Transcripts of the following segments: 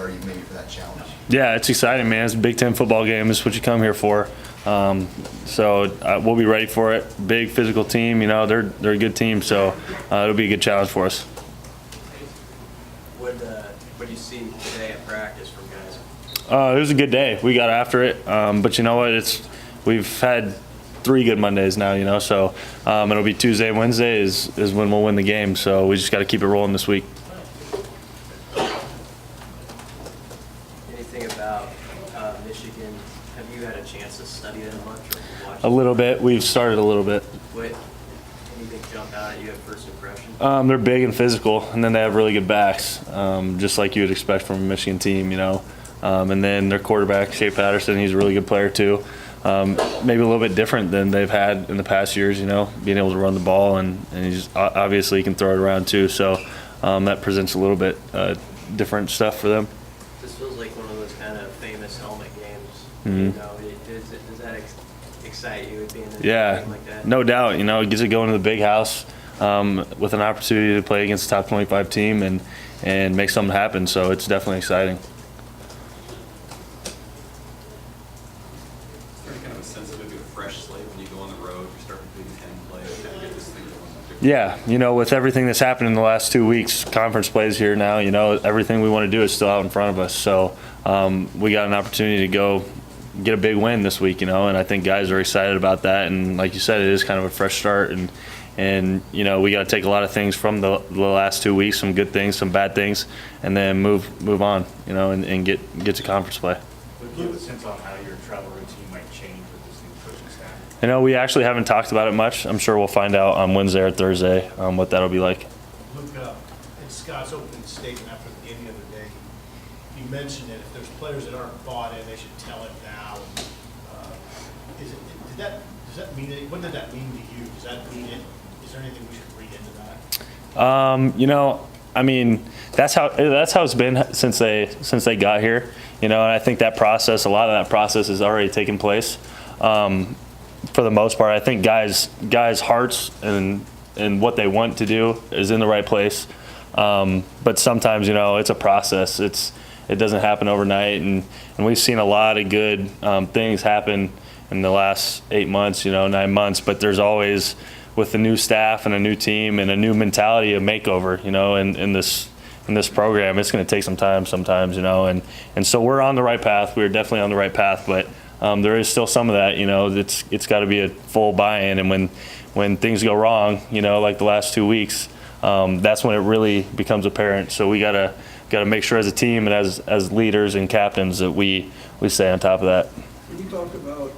are you maybe for that challenge? Yeah, it's exciting, man. It's a Big Ten football game. It's what you come here for. So we'll be ready for it. Big physical team. You know, they're a good team, so it'll be a good challenge for us. What do you see today at practice from guys? It was a good day. We got after it, but you know what? We've had 3 good Mondays now, you know. So it'll be Tuesday and Wednesday is when we'll win the game. So we just got to keep it rolling this week. Anything about Michigan? Have you had a chance to study them much or watch? A little bit. We've started a little bit. Anything jump out at you at first impression? They're big and physical, and then they have really good backs, just like you would expect from a Michigan team, you know. And then their quarterback, Shea Patterson, he's a really good player too. Maybe a little bit different than they've had in the past years, you know, being able to run the ball, and he's obviously he can throw it around too. So that presents a little bit different stuff for them. This feels like one of those kind of famous helmet games. Mm-hmm. You know, does that excite you being in a game like that? No doubt. You know, it gets to go into the big house with an opportunity to play against a top 25 team and make something happen. So it's definitely exciting. Yeah, you know, with everything that's happened in the last 2 weeks, conference plays here now, you know, everything we want to do is still out in front of us. So we got an opportunity to go get a big win this week, you know, and I think guys are excited about that. And like you said, it is kind of a fresh start. And you know, we got to take a lot of things from the last 2 weeks, some good things, some bad things, and then move on, you know, and get to conference play. Do you have a sense on how your travel routine might change with this new coaching staff? You know, we actually haven't talked about it much. I'm sure we'll find out on Wednesday or Thursday what that'll be like. Luke, in Scott's opening statement after the game the other day, he mentioned that if there's players that aren't bought in, they should tell it now. Does that mean it? What did that mean to you? Does that mean it? Is there anything we should read into that? You know, I mean, that's how it's been since they got here. You know, and I think that process, a lot of that process has already taken place. For the most part, I think guys' hearts and what they want to do is in the right place. But sometimes, you know, it's a process. It doesn't happen overnight, and we've seen a lot of good things happen in the last 8 months, you know, 9 months. But there's always, with a new staff and a new team and a new mentality, a makeover, you know, in this program. It's going to take some time sometimes, you know, and so we're on the right path. We're definitely on the right path, but there is still some of that, you know. It's got to be a full buy-in, and when things go wrong, you know, like the last 2 weeks, that's when it really becomes apparent. So we gotta make sure as a team and as leaders and captains that we stay on top of that. When you talk about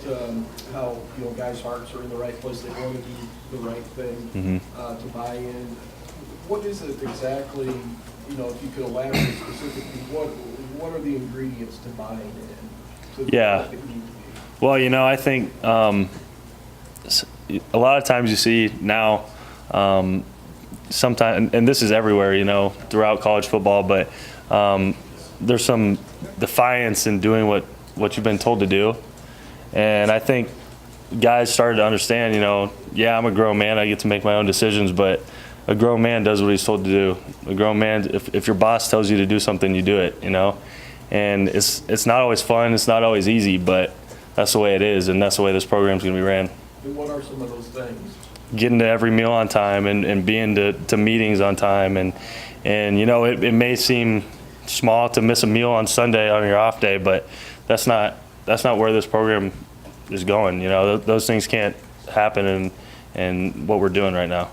how, you know, guys' hearts are in the right place, they want to do the right thing, to buy in, what is it exactly, you know, if you could elaborate specifically, what are the ingredients to buying in? Yeah. Well, you know, I think a lot of times you see now, sometimes, and this is everywhere, you know, throughout college football, but there's some defiance in doing what you've been told to do. And I think guys started to understand, you know, yeah, I'm a grown man, I get to make my own decisions, but a grown man does what he's told to do. A grown man, if your boss tells you to do something, you do it, you know. And it's not always fun, it's not always easy, but that's the way it is, and that's the way this program's going to be ran. And what are some of those things? Getting to every meal on time and being to meetings on time. And you know, it may seem small to miss a meal on Sunday on your off day, but that's not where this program is going. You know, those things can't happen in what we're doing right now.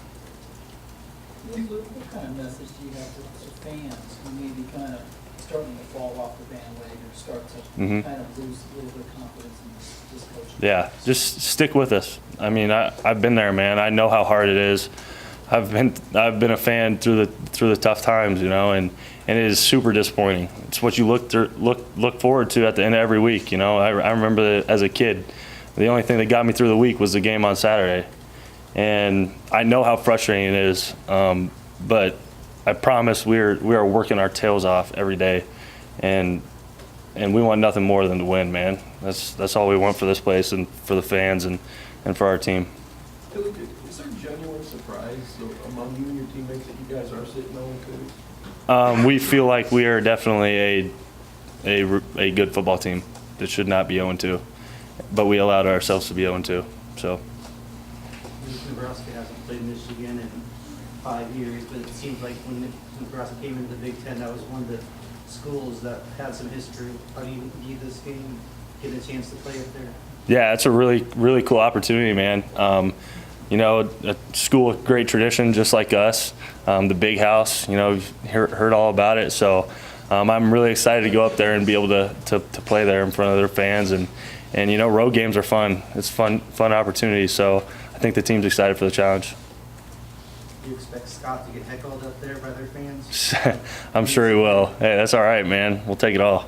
What kind of message do you have to fans who may be kind of starting to fall off the bandwagon or start to kind of lose a little bit of confidence in this coaching? Yeah, just stick with us. I mean, I've been there, man. I know how hard it is. I've been a fan through the tough times, you know, and it is super disappointing. It's what you look forward to at the end of every week, you know. I remember that as a kid, the only thing that got me through the week was the game on Saturday. And I know how frustrating it is, but I promise we are working our tails off every day, and we want nothing more than to win, man. That's all we want for this place and for the fans and for our team. Is there genuine surprise among you and your teammates that you guys are sitting 0-2? We feel like we are definitely a good football team that should not be 0-2, but we allowed ourselves to be 0-2. So Nebraska hasn't played Michigan in 5 years, but it seems like when Nebraska came into the Big Ten, that was one of the schools that had some history. How do you view this game, getting a chance to play up there? yeah, it's a really, really cool opportunity, man. You know, a school with great tradition, just like us. The big house, you know, you've heard all about it. So I'm really excited to go up there and be able to play there in front of their fans. And you know, road games are fun. It's fun opportunity. So I think the team's excited for the challenge. Do you expect Scott to get heckled up there by their fans? I'm sure he will. Hey, that's all right, man. We'll take it all.